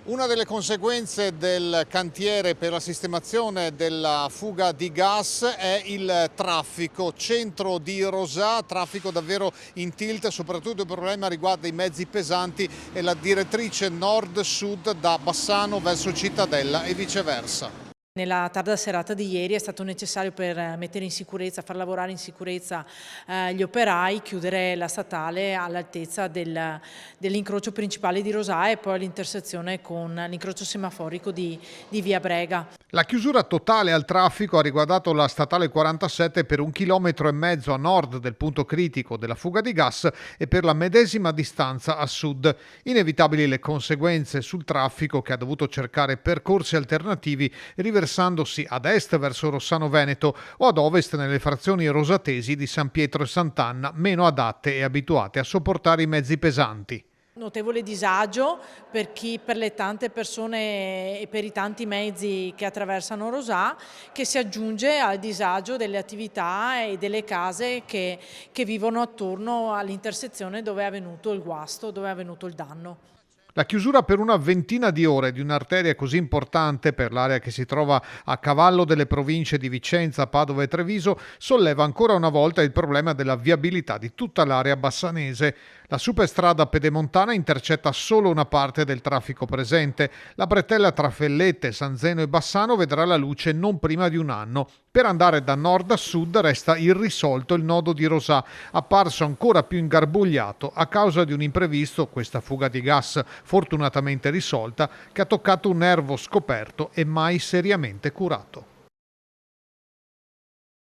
Una delle conseguenze del cantiere per la sistemazione della fuga di gas è il traffico. Centro di Rosà, traffico davvero in tilt, soprattutto il problema riguarda i mezzi pesanti e la direttrice nord-sud da Bassano verso Cittadella e viceversa. Nella tarda serata di ieri è stato necessario, per mettere in sicurezza, far lavorare in sicurezza gli operai, chiudere la statale all'altezza dell'incrocio principale di Rosà e poi all'intersezione con l'incrocio semaforico di Via Brega. La chiusura totale al traffico ha riguardato la statale 47 per 1,5 km a nord del punto critico della fuga di gas e per la medesima distanza a sud. Inevitabili le conseguenze sul traffico, che ha dovuto cercare percorsi alternativi riversandosi ad est verso Rossano Veneto o ad ovest nelle frazioni rosatesi di San Pietro e Sant'Anna, meno adatte e abituate a sopportare i mezzi pesanti. Notevole disagio per le tante persone e per i tanti mezzi che attraversano Rosà, che si aggiunge al disagio delle attività e delle case che vivono attorno all'intersezione dove è avvenuto il guasto, dove è avvenuto il danno. La chiusura per una ventina di ore di un'arteria così importante per l'area che si trova a cavallo delle province di Vicenza, Padova e Treviso solleva ancora una volta il problema della viabilità di tutta l'area bassanese. La superstrada pedemontana intercetta solo una parte del traffico presente. La bretella tra Fellette, San Zeno e Bassano vedrà la luce non prima di un anno. Per andare da nord a sud resta irrisolto il nodo di Rosà, apparso ancora più ingarbugliato a causa di un imprevisto, questa fuga di gas fortunatamente risolta, che ha toccato un nervo scoperto e mai seriamente curato.